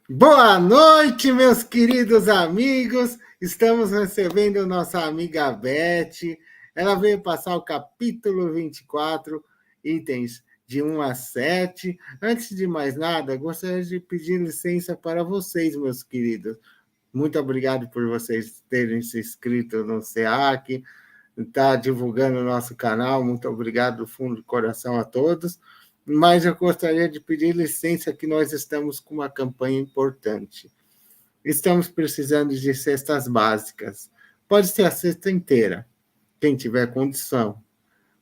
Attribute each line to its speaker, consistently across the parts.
Speaker 1: Boa noite, meus queridos amigos. Estamos recebendo nossa amiga Beth. Ela veio passar o capítulo 24, itens de 1 a 7. Antes de mais nada, gostaria de pedir licença para vocês, meus queridos. Muito obrigado por vocês terem se inscrito no SEAC, está divulgando o nosso canal. Muito obrigado do fundo do coração a todos. Mas eu gostaria de pedir licença que nós estamos com uma campanha importante. Estamos precisando de cestas básicas. Pode ser a cesta inteira, quem tiver condição.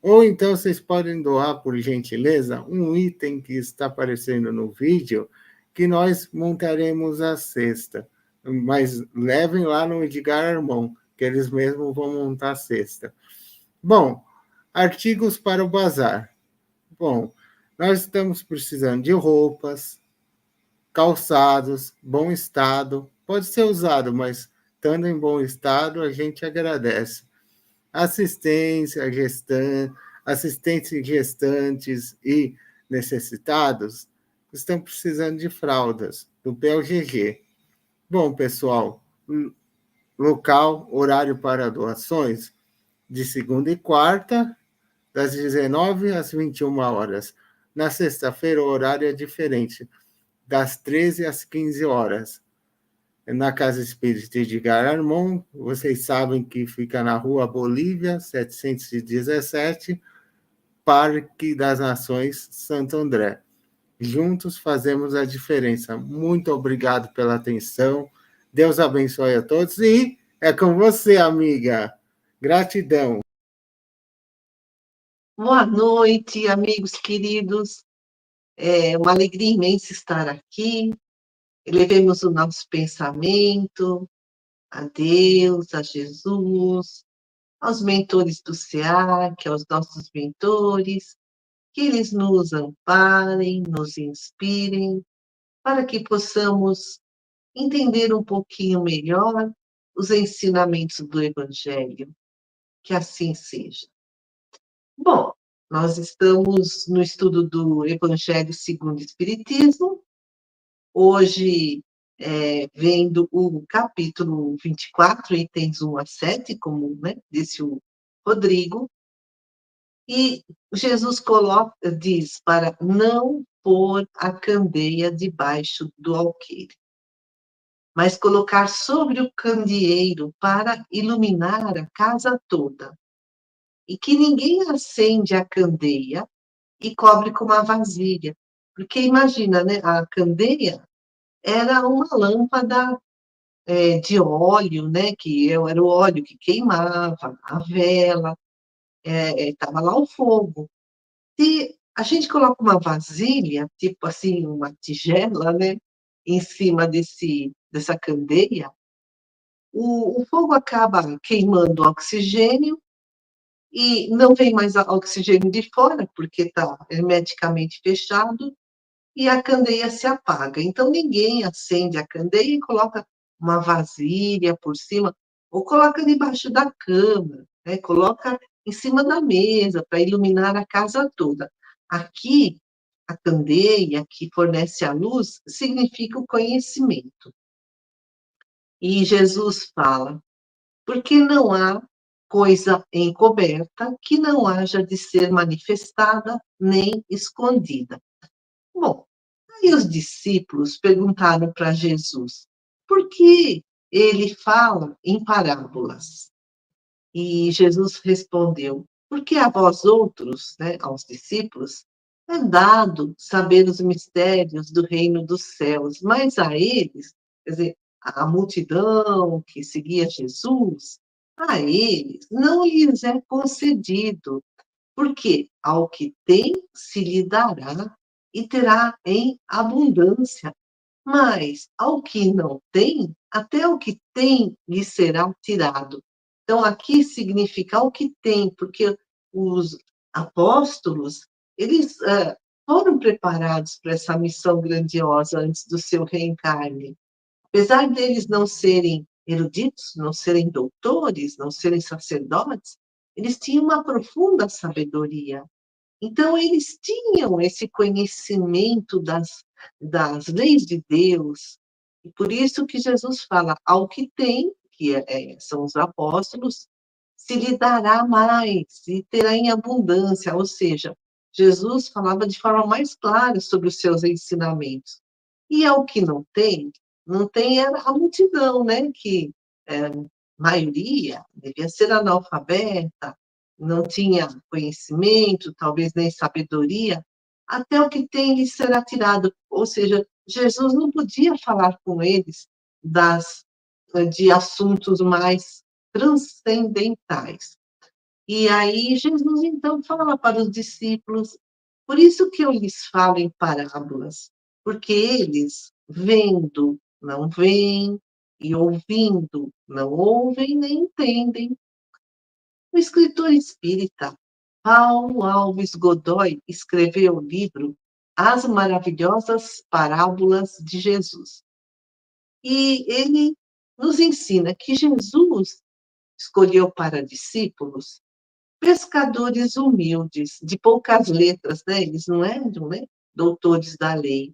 Speaker 1: Ou então vocês podem doar, por gentileza, um item que está aparecendo no vídeo, que nós montaremos a cesta. Mas levem lá no Edgar Armão, que eles mesmos vão montar a cesta. Bom, artigos para o bazar. Bom, nós estamos precisando de roupas, calçados, bom estado. Pode ser usado, mas estando em bom estado, a gente agradece. Assistência, assistentes gestantes e necessitados estão precisando de fraldas, do PLGG. Bom, pessoal, local, horário para doações, de segunda e quarta, das 19 às 21 horas. Na sexta-feira, o horário é diferente, das 13 às 15 horas. Na Casa Espírita Edgar Armon, vocês sabem que fica na Rua Bolívia, 717, Parque das Nações, Santo André. Juntos fazemos a diferença. Muito obrigado pela atenção. Deus abençoe a todos e é com você, amiga. Gratidão.
Speaker 2: Boa noite, amigos queridos. É uma alegria imensa estar aqui. Elevemos o nosso pensamento a Deus, a Jesus, aos mentores do SEAC, aos nossos mentores, que eles nos amparem, nos inspirem, para que possamos entender um pouquinho melhor os ensinamentos do Evangelho. Que assim seja. Bom, nós estamos no estudo do Evangelho segundo o Espiritismo, hoje vendo o capítulo 24, itens 1 a 7, como disse o Rodrigo, e Jesus diz para não pôr a candeia debaixo do alqueire, mas colocar sobre o candeeiro para iluminar a casa toda, e que ninguém acende a candeia e cobre com uma vasilha. Porque imagina, né? A candeia era uma lâmpada de óleo, né? Que era o óleo que queimava, a vela, estava lá o fogo. Se a gente coloca uma vasilha, tipo assim, uma tigela, né? Em cima dessa candeia, o fogo acaba queimando o oxigênio e não vem mais oxigênio de fora, porque está hermeticamente fechado, e a candeia se apaga. Então, ninguém acende a candeia e coloca uma vasilha por cima, ou coloca debaixo da cama, né? Coloca em cima da mesa para iluminar a casa toda. Aqui, a candeia que fornece a luz significa o conhecimento. E Jesus fala, porque não há coisa encoberta que não haja de ser manifestada nem escondida. Bom, aí os discípulos perguntaram para Jesus por que ele fala em parábolas. E Jesus respondeu, porque a vós outros, né, aos discípulos, é dado saber os mistérios do reino dos céus, mas a eles, quer dizer, a multidão que seguia Jesus, a eles não lhes é concedido, porque ao que tem se lhe dará e terá em abundância, mas ao que não tem, até o que tem lhe será tirado. Então, aqui significa o que tem, porque os apóstolos, eles foram preparados para essa missão grandiosa antes do seu reencarne. Apesar deles não serem eruditos, não serem doutores, não serem sacerdotes, eles tinham uma profunda sabedoria. Então, eles tinham esse conhecimento das leis de Deus, E por isso que Jesus fala, ao que tem, que são os apóstolos, se lhe dará mais e terá em abundância. Ou seja, Jesus falava de forma mais clara sobre os seus ensinamentos. E ao que não tem, não tem era a multidão, né? Que maioria devia ser analfabeta, não tinha conhecimento, talvez nem sabedoria, até o que tem lhe será tirado. Ou seja, Jesus não podia falar com eles de assuntos mais transcendentais. E aí Jesus então fala para os discípulos, por isso que eu lhes falo em parábolas, porque eles, vendo, não veem, e ouvindo, não ouvem nem entendem. O escritor espírita Paulo Alves Godoy escreveu o livro As Maravilhosas Parábolas de Jesus. E ele nos ensina que Jesus escolheu para discípulos pescadores humildes, de poucas letras, né? Eles não eram, né, doutores da lei.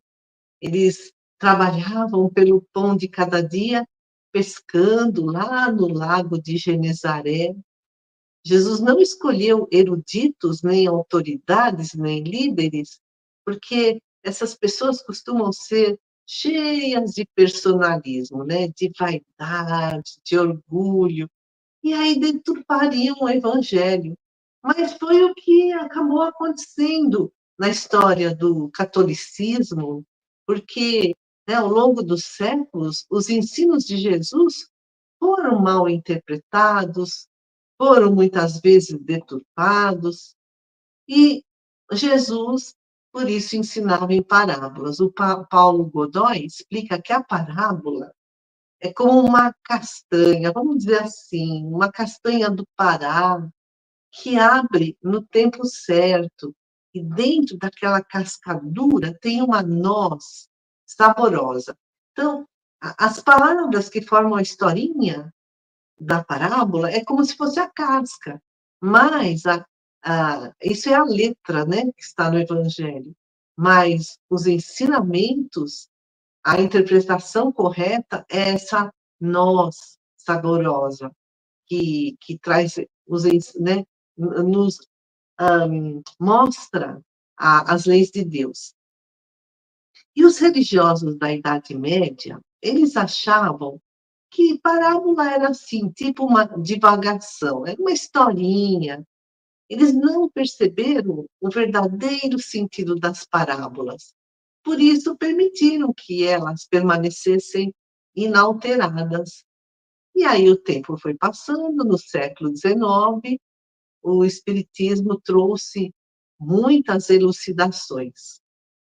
Speaker 2: Eles trabalhavam pelo pão de cada dia, pescando lá no lago de Genezaré. Jesus não escolheu eruditos, nem autoridades, nem líderes, porque essas pessoas costumam ser cheias de personalismo, né? De vaidade, de orgulho, e aí deturpariam o evangelho. Mas foi o que acabou acontecendo na história do catolicismo, porque, né, ao longo dos séculos, os ensinos de Jesus foram mal interpretados, foram muitas vezes deturpados, e Jesus, por isso, ensinava em parábolas. O Paulo Godoy explica que a parábola é como uma castanha, vamos dizer assim, uma castanha do Pará, que abre no tempo certo, e dentro daquela cascadura tem uma noz saborosa. Então, as palavras que formam a historinha da parábola é como se fosse a casca, mas isso é a letra, né, que está no Evangelho. Mas os ensinamentos, a interpretação correta é essa noz saborosa que traz né, nos mostra as leis de Deus. E os religiosos da Idade Média, eles achavam que parábola era assim, tipo uma divagação, era uma historinha. Eles não perceberam o verdadeiro sentido das parábolas. Por isso, permitiram que elas permanecessem inalteradas. E aí o tempo foi passando, no século XIX, o Espiritismo trouxe muitas elucidações,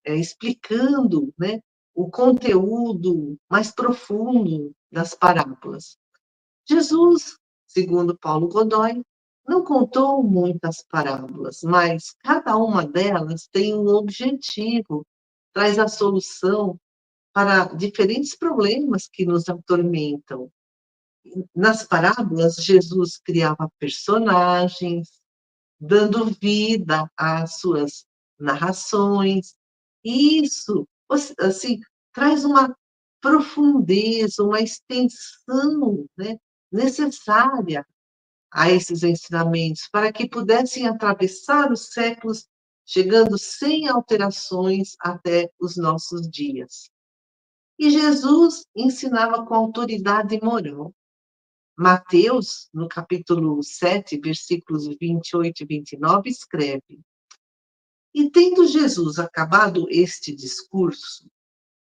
Speaker 2: explicando, né, o conteúdo mais profundo das parábolas. Jesus, segundo Paulo Godoy, não contou muitas parábolas, mas cada uma delas tem um objetivo, traz a solução para diferentes problemas que nos atormentam. Nas parábolas, Jesus criava personagens, dando vida às suas narrações. E isso, assim, traz uma profundeza, uma extensão, né, necessária a esses ensinamentos, para que pudessem atravessar os séculos, chegando sem alterações até os nossos dias. E Jesus ensinava com autoridade moral. Mateus, no capítulo 7, versículos 28 e 29, escreve: E tendo Jesus acabado este discurso,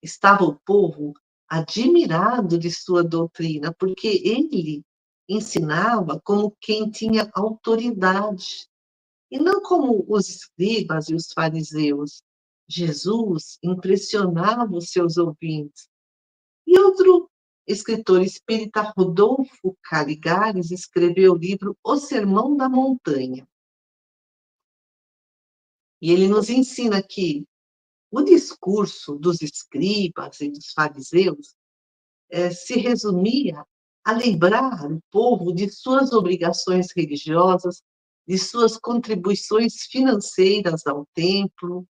Speaker 2: estava o povo admirado de sua doutrina, porque ele ensinava como quem tinha autoridade, e não como os escribas e os fariseus. Jesus impressionava os seus ouvintes. E outro escritor espírita, Rodolfo Caligares, escreveu o livro O Sermão da Montanha. E ele nos ensina que o discurso dos escribas e dos fariseus se resumia a lembrar o povo de suas obrigações religiosas, de suas contribuições financeiras ao templo,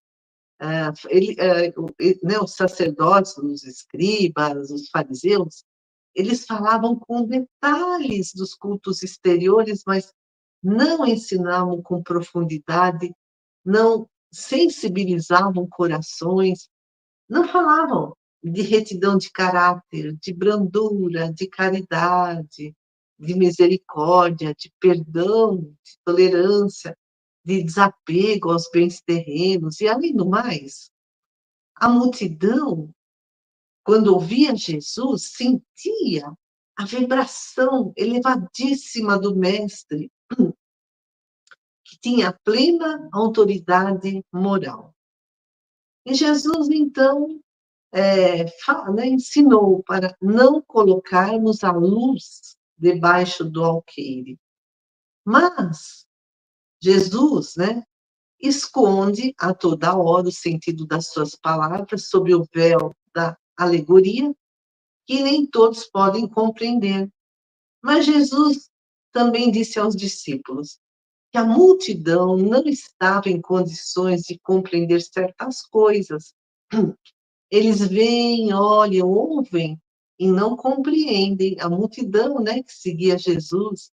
Speaker 2: Os sacerdotes, os escribas, os fariseus, eles falavam com detalhes dos cultos exteriores, mas não ensinavam com profundidade, não sensibilizavam corações, não falavam de retidão de caráter, de brandura, de caridade, de misericórdia, de perdão, de tolerância, de desapego aos bens terrenos. E, além do mais, a multidão, quando ouvia Jesus, sentia a vibração elevadíssima do Mestre, que tinha plena autoridade moral. E Jesus, então, ensinou para não colocarmos a luz debaixo do alqueire. Mas Jesus, esconde a toda hora o sentido das suas palavras sob o véu da alegoria, que nem todos podem compreender. Mas Jesus também disse aos discípulos que a multidão não estava em condições de compreender certas coisas. Eles veem, olham, ouvem e não compreendem. A multidão, que seguia Jesus.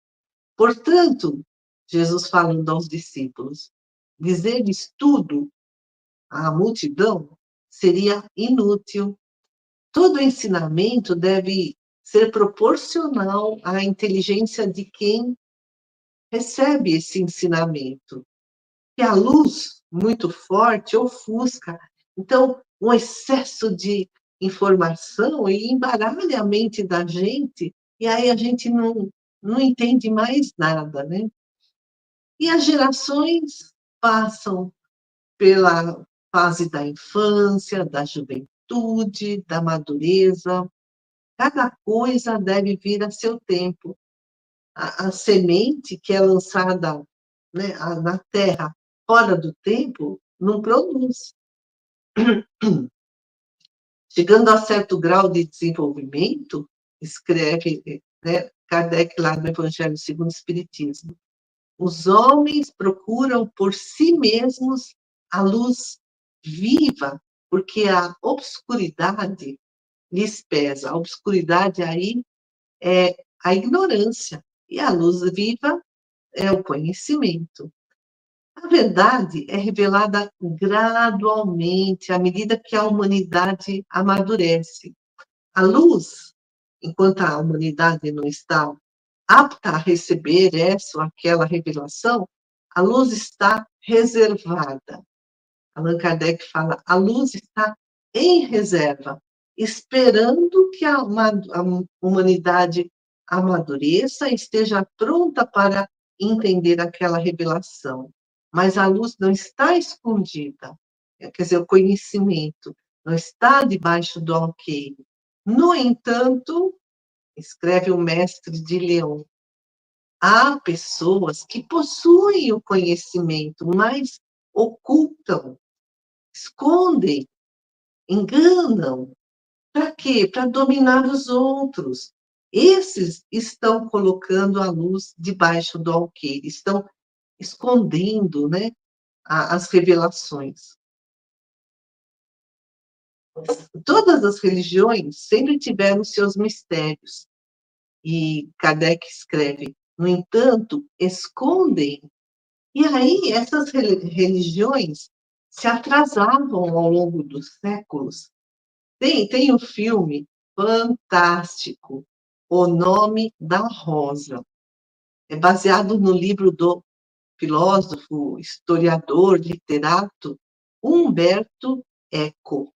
Speaker 2: Portanto, Jesus falando aos discípulos, dizer-lhes tudo à multidão seria inútil. Todo ensinamento deve ser proporcional à inteligência de quem recebe esse ensinamento. E a luz muito forte ofusca. Então, um excesso de informação e embaralha a mente da gente, e aí a gente não entende mais nada, né? E as gerações passam pela fase da infância, da juventude, da madureza. Cada coisa deve vir a seu tempo. A semente que é lançada, na terra fora do tempo não produz. Chegando a certo grau de desenvolvimento, escreve, Kardec lá no Evangelho segundo o Espiritismo, os homens procuram por si mesmos a luz viva, porque a obscuridade lhes pesa. A obscuridade aí é a ignorância, e a luz viva é o conhecimento. A verdade é revelada gradualmente, à medida que a humanidade amadurece. A luz, enquanto a humanidade não está apta a receber essa ou aquela revelação, a luz está reservada. Allan Kardec fala, a luz está em reserva, esperando que a humanidade amadureça e esteja pronta para entender aquela revelação. Mas a luz não está escondida, quer dizer, o conhecimento não está debaixo do alqueire. No entanto, escreve o mestre de Leão, há pessoas que possuem o conhecimento, mas ocultam, escondem, enganam. Para quê? Para dominar os outros. Esses estão colocando a luz debaixo do alqueire, estão escondendo, as revelações. Todas as religiões sempre tiveram seus mistérios. E Kardec escreve, no entanto, escondem. E aí, essas religiões se atrasavam ao longo dos séculos. Tem um filme fantástico, O Nome da Rosa. É baseado no livro do filósofo, historiador, literato Humberto Eco.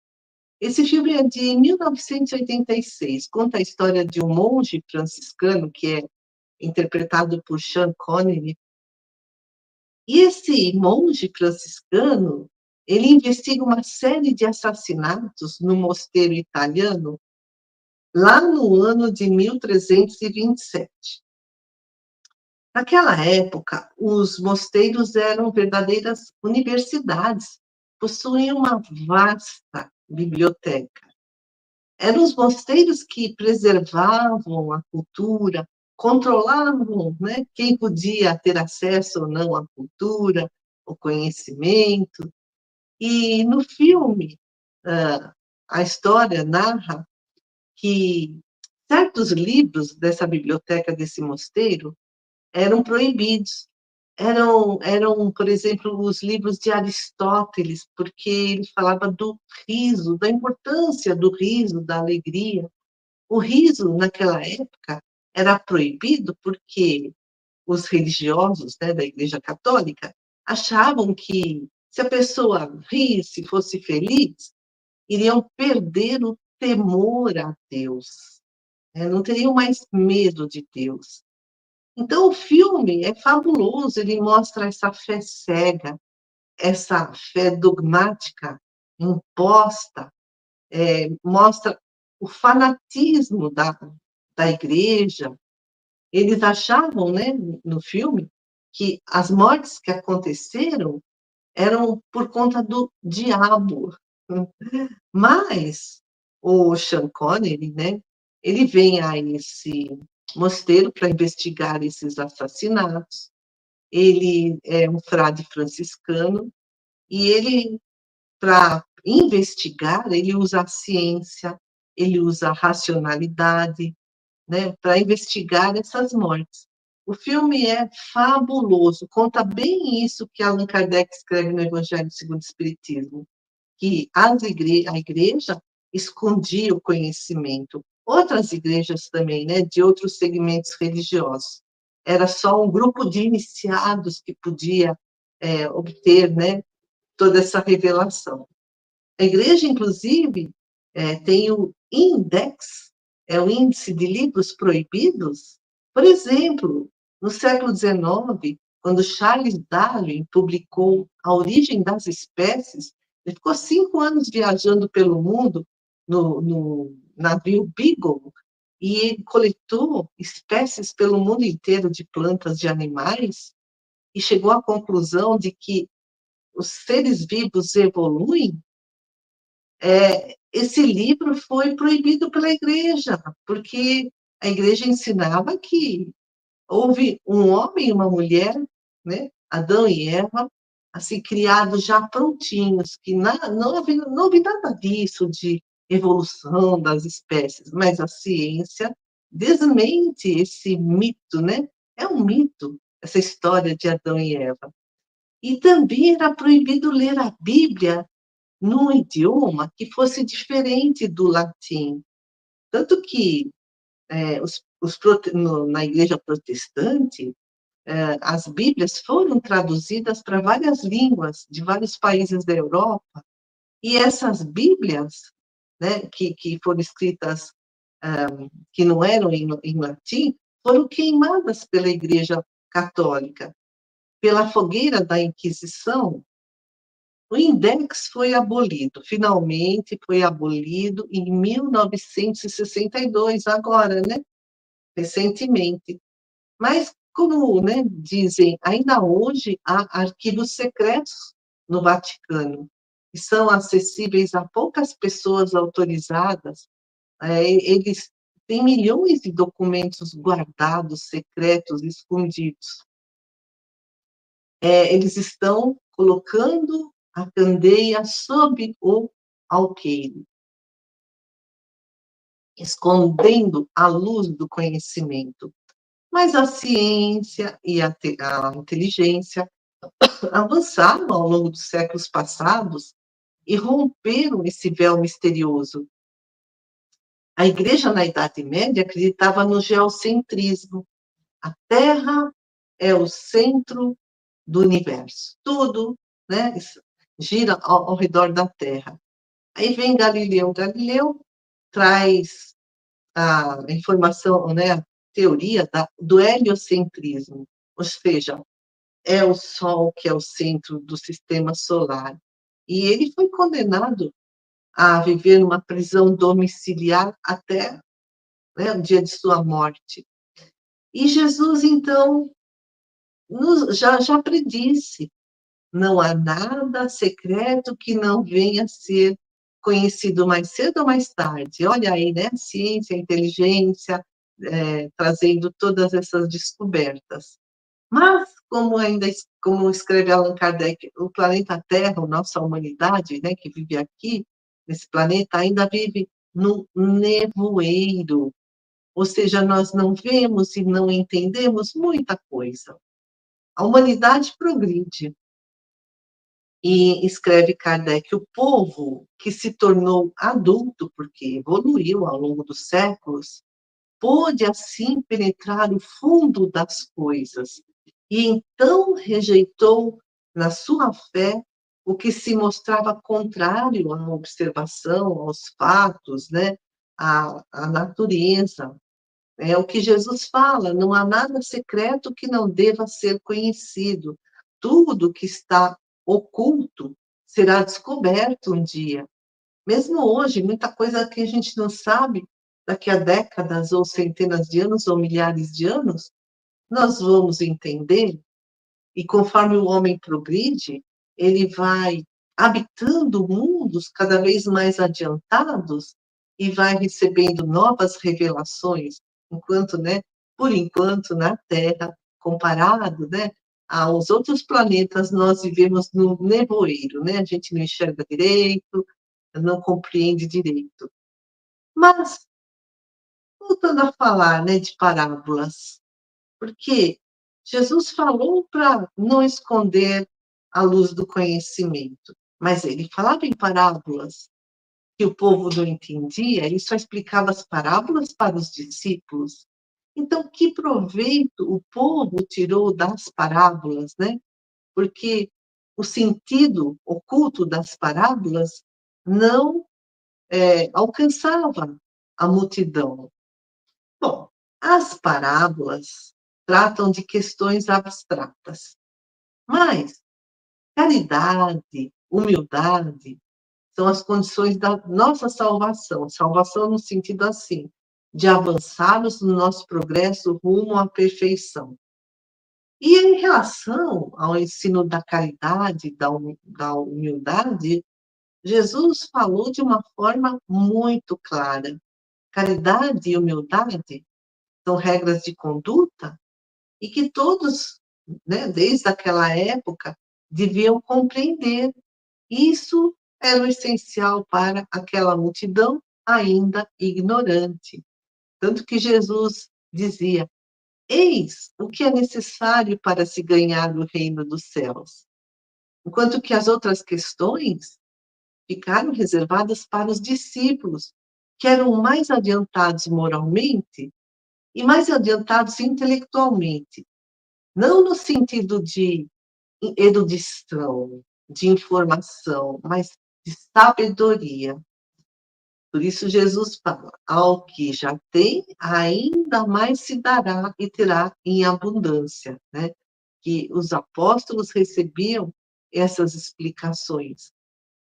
Speaker 2: Esse filme é de 1986, conta a história de um monge franciscano, que é interpretado por Sean Connery. E esse monge franciscano, ele investiga uma série de assassinatos no mosteiro italiano, lá no ano de 1327. Naquela época, os mosteiros eram verdadeiras universidades, possuíam uma vasta biblioteca. Eram os mosteiros que preservavam a cultura, controlavam, quem podia ter acesso ou não à cultura, o conhecimento. E no filme, a história narra que certos livros dessa biblioteca, desse mosteiro, eram proibidos. Por exemplo, os livros de Aristóteles, porque ele falava do riso, da importância do riso, da alegria. O riso, naquela época, era proibido porque os religiosos, né, da Igreja Católica achavam que se a pessoa risse, fosse feliz, iriam perder o temor a Deus, né? Não teriam mais medo de Deus. Então, o filme é fabuloso, ele mostra essa fé cega, essa fé dogmática imposta, mostra o fanatismo da igreja. Eles achavam, né, no filme, que as mortes que aconteceram eram por conta do diabo. Mas o Sean Connery, né, ele vem a esse mosteiro para investigar esses assassinatos. Ele é um frade franciscano e ele, para investigar, ele usa a ciência, ele usa a racionalidade, né, para investigar essas mortes. O filme é fabuloso, conta bem isso que Allan Kardec escreve no Evangelho segundo o Espiritismo, que a igreja escondia o conhecimento. Outras igrejas também, né, de outros segmentos religiosos. Era só um grupo de iniciados que podia obter, né, toda essa revelação. A igreja, inclusive, tem o INDEX, é o Índice de Livros Proibidos. Por exemplo, no século XIX, quando Charles Darwin publicou A Origem das Espécies, ele ficou 5 anos viajando pelo mundo no navio Beagle, e ele coletou espécies pelo mundo inteiro de plantas, de animais, e chegou à conclusão de que os seres vivos evoluem. Esse livro foi proibido pela igreja, porque a igreja ensinava que houve um homem e uma mulher, né, Adão e Eva, assim, criados já prontinhos, que não havia nada disso de evolução das espécies, mas a ciência desmente esse mito, né? É um mito, essa história de Adão e Eva. E também era proibido ler a Bíblia num idioma que fosse diferente do latim. Tanto que na igreja protestante, as Bíblias foram traduzidas para várias línguas de vários países da Europa, e essas Bíblias, né, que foram escritas, que não eram em latim, foram queimadas pela Igreja Católica, pela fogueira da Inquisição. O INDEX foi abolido, finalmente foi abolido em 1962, agora, né? Recentemente. Mas, como, né, dizem, ainda hoje há arquivos secretos no Vaticano, que são acessíveis a poucas pessoas autorizadas. Eles têm milhões de documentos guardados, secretos, escondidos. Eles estão colocando a candeia sob o alqueire, escondendo a luz do conhecimento. Mas a ciência e a inteligência avançaram ao longo dos séculos passados e romperam esse véu misterioso. A igreja, na Idade Média, acreditava no geocentrismo. A Terra é o centro do universo. Tudo, né, gira ao redor da Terra. Aí vem Galileu. Galileu traz a informação, né, a teoria do heliocentrismo, ou seja, é o Sol que é o centro do sistema solar. E ele foi condenado a viver numa prisão domiciliar até, né, o dia de sua morte. E Jesus, então, já predisse: não há nada secreto que não venha a ser conhecido mais cedo ou mais tarde. Olha aí, né? A ciência, a inteligência, trazendo todas essas descobertas. Mas, como escreve Allan Kardec, o planeta Terra, a nossa humanidade, né, que vive aqui, nesse planeta, ainda vive no nevoeiro. Ou seja, nós não vemos e não entendemos muita coisa. A humanidade progride. E escreve Kardec, o povo que se tornou adulto, porque evoluiu ao longo dos séculos, pôde assim penetrar o fundo das coisas, e então rejeitou na sua fé o que se mostrava contrário à observação, aos fatos, né, à natureza. É o que Jesus fala, não há nada secreto que não deva ser conhecido. Tudo que está oculto será descoberto um dia. Mesmo hoje, muita coisa que a gente não sabe, daqui a décadas ou centenas de anos ou milhares de anos, nós vamos entender, e conforme o homem progride, ele vai habitando mundos cada vez mais adiantados e vai recebendo novas revelações, enquanto, né, por enquanto, na Terra, comparado, né, aos outros planetas, nós vivemos no nevoeiro, né? A gente não enxerga direito, não compreende direito. Mas, voltando a falar, né, de parábolas, porque Jesus falou para não esconder a luz do conhecimento, mas ele falava em parábolas que o povo não entendia, ele só explicava as parábolas para os discípulos. Então, que proveito o povo tirou das parábolas, né? Porque o sentido oculto das parábolas não alcançava a multidão. Bom, as parábolas tratam de questões abstratas, mas caridade, humildade, são as condições da nossa salvação. Salvação no sentido assim, de avançarmos no nosso progresso rumo à perfeição. E em relação ao ensino da caridade, da humildade, Jesus falou de uma forma muito clara. Caridade e humildade são regras de conduta e que todos, né, desde aquela época, deviam compreender. Isso era o essencial para aquela multidão ainda ignorante. Tanto que Jesus dizia: eis o que é necessário para se ganhar o reino dos céus. Enquanto que as outras questões ficaram reservadas para os discípulos, que eram mais adiantados moralmente e mais adiantados intelectualmente. Não no sentido de erudição, de informação, mas de sabedoria. Por isso Jesus fala: ao que já tem, ainda mais se dará e terá em abundância, né? Que os apóstolos recebiam essas explicações.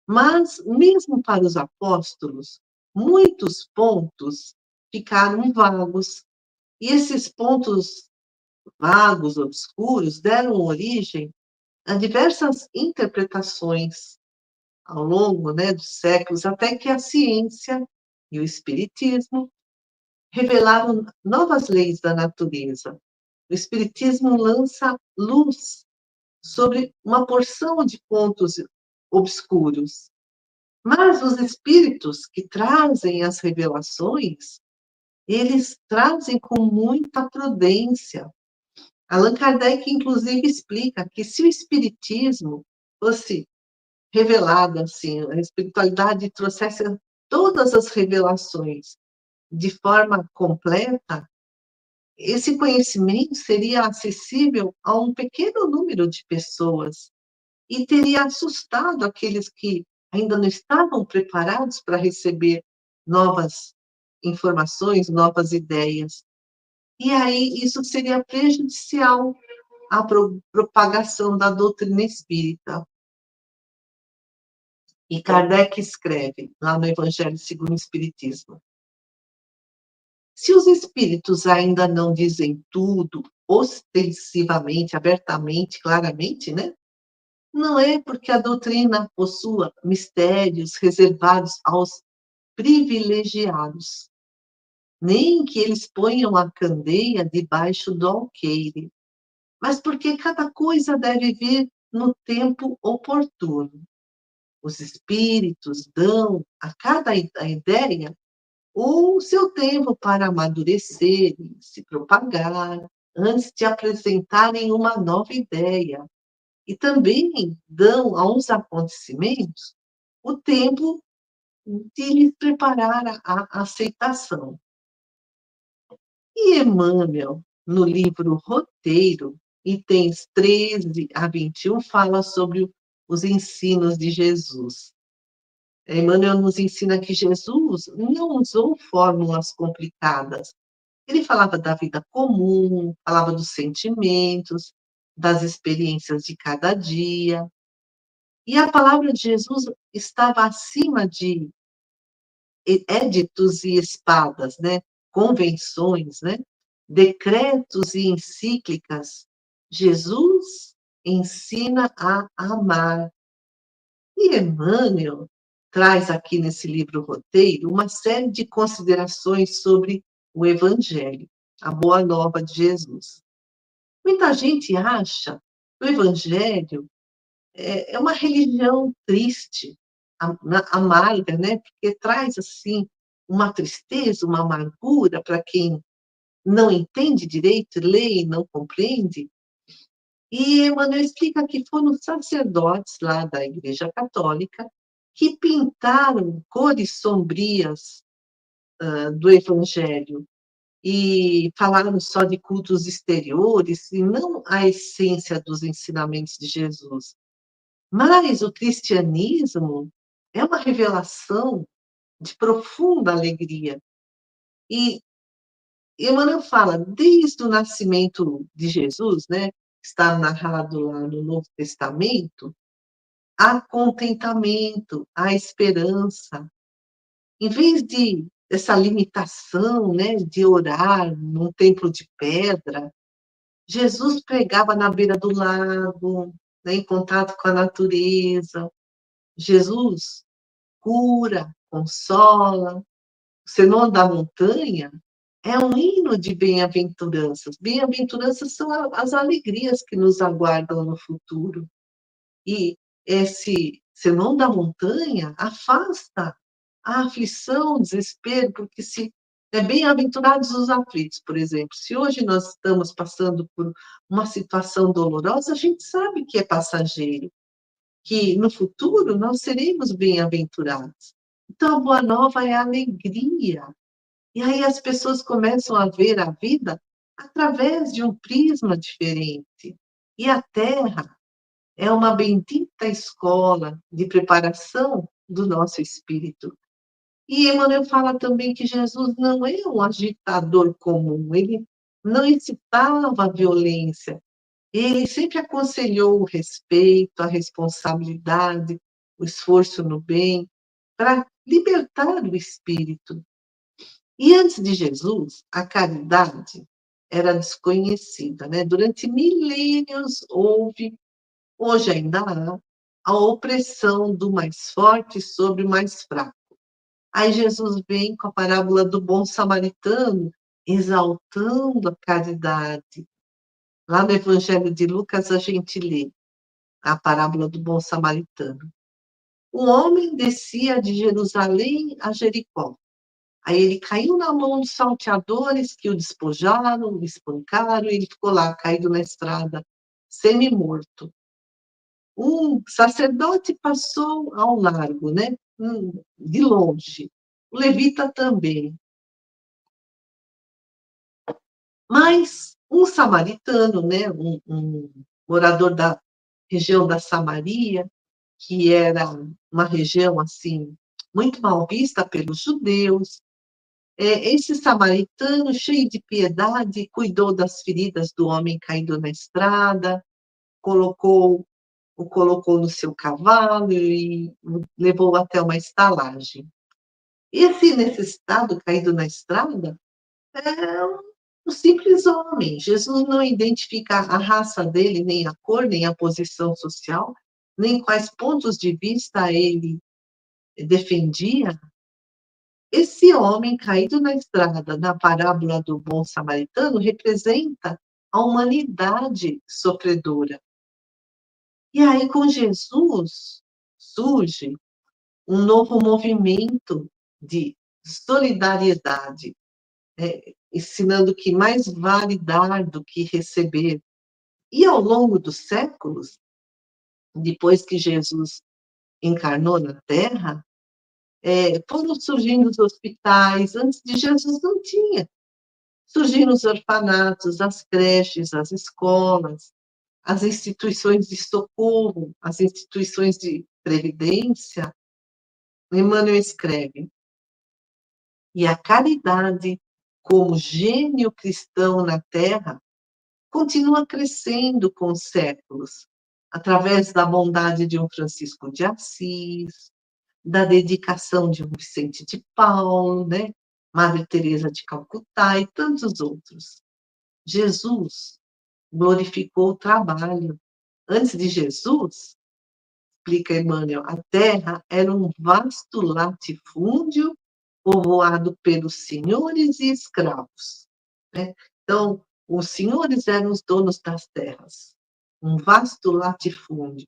Speaker 2: Mas, mesmo para os apóstolos, muitos pontos ficaram vagos. E esses pontos vagos, obscuros, deram origem a diversas interpretações ao longo, né, dos séculos, até que a ciência e o espiritismo revelaram novas leis da natureza. O espiritismo lança luz sobre uma porção de pontos obscuros. Mas os espíritos que trazem as revelações, eles trazem com muita prudência. Allan Kardec, inclusive, explica que se o espiritismo fosse revelado assim, a espiritualidade trouxesse todas as revelações de forma completa, esse conhecimento seria acessível a um pequeno número de pessoas e teria assustado aqueles que ainda não estavam preparados para receber novas informações, novas ideias. E aí isso seria prejudicial à propagação da doutrina espírita. E Kardec escreve lá no Evangelho segundo o Espiritismo: se os espíritos ainda não dizem tudo ostensivamente, abertamente, claramente, né? Não é porque a doutrina possua mistérios reservados aos privilegiados, nem que eles ponham a candeia debaixo do alqueire. mas porque cada coisa deve vir no tempo oportuno. Os espíritos dão a cada ideia o seu tempo para amadurecer e se propagar, antes de apresentarem uma nova ideia. E também dão aos acontecimentos o tempo de lhes preparar a aceitação. E Emmanuel, no livro Roteiro, itens 13 a 21, fala sobre os ensinos de Jesus. Emmanuel nos ensina que Jesus não usou fórmulas complicadas. Ele falava da vida comum, falava dos sentimentos, das experiências de cada dia. E a palavra de Jesus estava acima de éditos e espadas, né? Convenções, né? Decretos e encíclicas. Jesus ensina a amar. E Emmanuel traz aqui nesse livro Roteiro uma série de considerações sobre o Evangelho, a Boa Nova de Jesus. Muita gente acha que o Evangelho é uma religião triste, amarga, né? Porque traz assim uma tristeza, uma amargura para quem não entende direito, lê e não compreende. E Emmanuel explica que foram os sacerdotes lá da Igreja Católica que pintaram cores sombrias do Evangelho e falaram só de cultos exteriores e não a essência dos ensinamentos de Jesus. Mas o cristianismo é uma revelação de profunda alegria. E Emmanuel fala, desde o nascimento de Jesus, né, está narrado lá no Novo Testamento, há contentamento, há esperança. Em vez de essa limitação, né, de orar num templo de pedra, Jesus pregava na beira do lago, né, em contato com a natureza. Jesus cura, consola. O Sermão da Montanha é um hino de bem-aventuranças. Bem-aventuranças são as alegrias que nos aguardam no futuro. E esse Sermão da Montanha afasta a aflição, o desespero, porque se bem-aventurados os aflitos, por exemplo. Se hoje nós estamos passando por uma situação dolorosa, a gente sabe que é passageiro, que no futuro nós seremos bem-aventurados. Então, a boa nova é a alegria. E aí as pessoas começam a ver a vida através de um prisma diferente. E a Terra é uma bendita escola de preparação do nosso espírito. E Emmanuel fala também que Jesus não é um agitador comum, ele não incitava a violência, ele sempre aconselhou o respeito, a responsabilidade, o esforço no bem, para libertar o espírito. E antes de Jesus, a caridade era desconhecida, né? Durante milênios houve, hoje ainda há, a opressão do mais forte sobre o mais fraco. Aí Jesus vem com a parábola do bom samaritano, exaltando a caridade. Lá no Evangelho de Lucas, a gente lê a parábola do bom samaritano. Um homem descia de Jerusalém a Jericó. Aí ele caiu na mão dos salteadores que o despojaram, o espancaram, e ele ficou lá, caído na estrada, semi-morto. Um sacerdote passou ao largo, né? De longe. O levita também. Mas um samaritano, né? Um morador da região da Samaria, que era uma região assim muito mal vista pelos judeus. Esse samaritano, cheio de piedade, cuidou das feridas do homem caído na estrada, o colocou no seu cavalo e o levou até uma estalagem. Esse necessitado caído na estrada é um simples homem. Jesus não identifica a raça dele, nem a cor, nem a posição social, nem quais pontos de vista ele defendia. Esse homem caído na estrada, na parábola do bom samaritano, representa a humanidade sofredora. E aí, com Jesus, surge um novo movimento de solidariedade, ensinando que mais vale dar do que receber. E ao longo dos séculos, depois que Jesus encarnou na Terra, foram surgindo os hospitais. Antes de Jesus não tinha. Surgiram os orfanatos, as creches, as escolas, as instituições de socorro, as instituições de previdência. Emmanuel escreve: e a caridade, como gênio cristão na Terra, continua crescendo com os séculos, através da bondade de um Francisco de Assis, da dedicação de um Vicente de Paulo, né? Madre Teresa de Calcutá e tantos outros. Jesus glorificou o trabalho. Antes de Jesus, explica Emmanuel, a Terra era um vasto latifúndio povoado pelos senhores e escravos, né? Então, os senhores eram os donos das terras, um vasto latifúndio.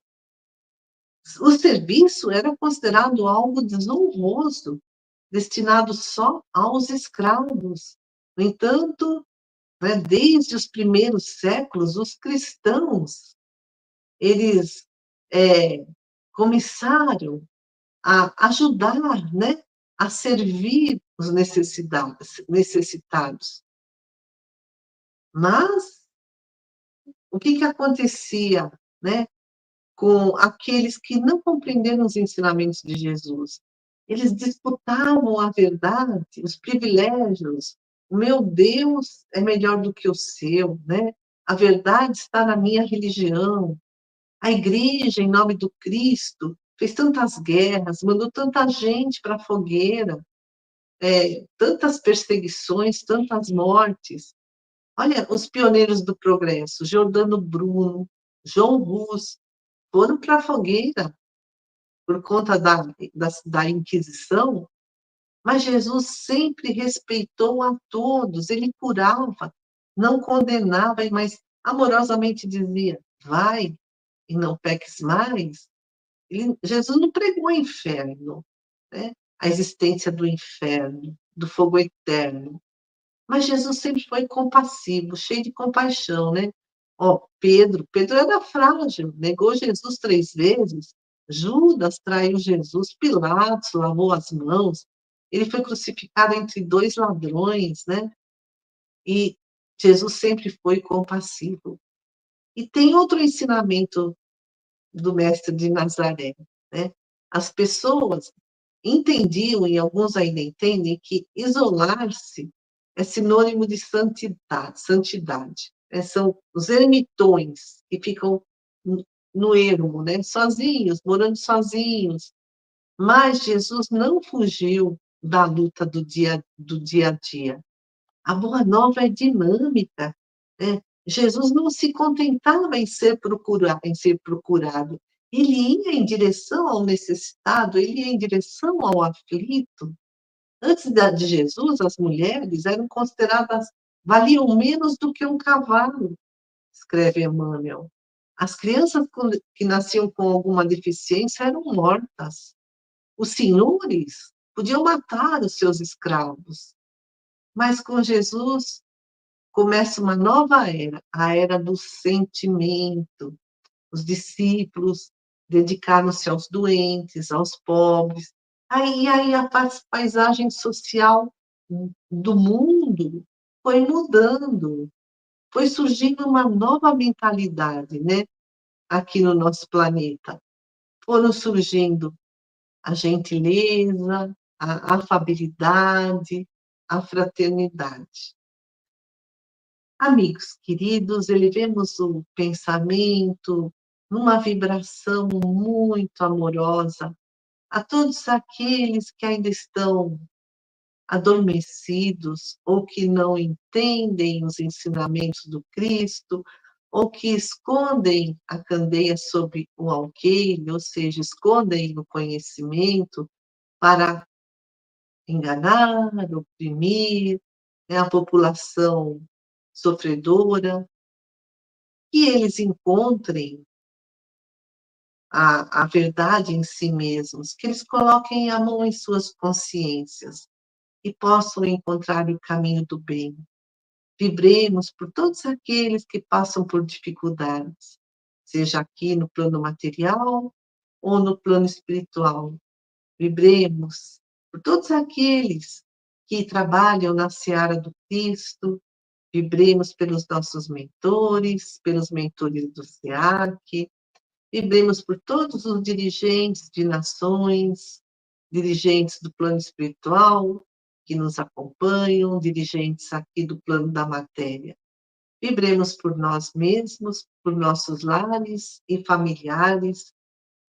Speaker 2: O serviço era considerado algo desonroso, destinado só aos escravos. No entanto, né, desde os primeiros séculos, os cristãos, eles começaram a ajudar, né, a servir os necessitados. Mas o que acontecia, né, com aqueles que não compreenderam os ensinamentos de Jesus? Eles disputavam a verdade, os privilégios. O meu Deus é melhor do que o seu, né? A verdade está na minha religião. A igreja, em nome do Cristo, fez tantas guerras, mandou tanta gente para a fogueira, tantas perseguições, tantas mortes. Olha, os pioneiros do progresso, Giordano Bruno, João Hus, foram para a fogueira por conta da Inquisição, mas Jesus sempre respeitou a todos, ele curava, não condenava, mas amorosamente dizia: vai e não peques mais. Jesus não pregou o inferno, né? A existência do inferno, do fogo eterno. Mas Jesus sempre foi compassivo, cheio de compaixão, né? Pedro era frágil, negou Jesus 3 vezes. Judas traiu Jesus, Pilatos lavou as mãos. Ele foi crucificado entre 2 ladrões, né? E Jesus sempre foi compassivo. E tem outro ensinamento do mestre de Nazaré, né? As pessoas entendiam, e alguns ainda entendem, que isolar-se é sinônimo de santidade. São os ermitões que ficam no ermo, né? Sozinhos, morando sozinhos. Mas Jesus não fugiu da luta do dia a dia. A Boa Nova é dinâmica, né? Jesus não se contentava em ser procurado. Ele ia em direção ao necessitado, ele ia em direção ao aflito. Antes de Jesus, as mulheres eram consideradas, valiam menos do que um cavalo, escreve Emmanuel. As crianças que nasciam com alguma deficiência eram mortas. Os senhores podiam matar os seus escravos. Mas com Jesus começa uma nova era, a era do sentimento. Os discípulos dedicaram-se aos doentes, aos pobres. Aí a paisagem social do mundo foi mudando, foi surgindo uma nova mentalidade, né, aqui no nosso planeta. Foram surgindo a gentileza, a afabilidade, a fraternidade. Amigos queridos, elevemos o pensamento numa vibração muito amorosa a todos aqueles que ainda estão adormecidos ou que não entendem os ensinamentos do Cristo ou que escondem a candeia sob o alqueire, ou seja, escondem o conhecimento para enganar, oprimir, né, a população sofredora. que eles encontrem a verdade em si mesmos, que eles coloquem a mão em suas consciências e possam encontrar o caminho do bem. Vibremos por todos aqueles que passam por dificuldades, seja aqui no plano material ou no plano espiritual. Vibremos por todos aqueles que trabalham na seara do Cristo, vibremos pelos nossos pelos mentores do SEAC, vibremos por todos os dirigentes de nações, dirigentes do plano espiritual que nos acompanham, dirigentes aqui do plano da matéria. Vibremos por nós mesmos, por nossos lares e familiares,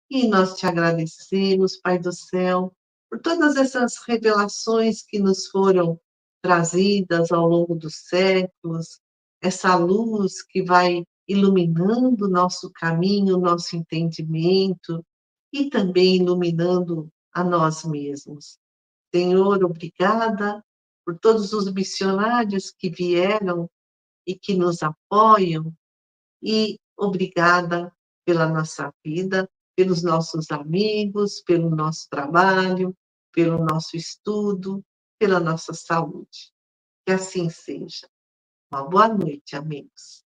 Speaker 2: e nós te agradecemos, Pai do céu, por todas essas revelações que nos foram trazidas ao longo dos séculos, essa luz que vai iluminando o nosso caminho, o nosso entendimento e também iluminando a nós mesmos. Senhor, obrigada por todos os missionários que vieram e que nos apoiam, e obrigada pela nossa vida, pelos nossos amigos, pelo nosso trabalho, pelo nosso estudo, pela nossa saúde. Que assim seja. Uma boa noite, amigos.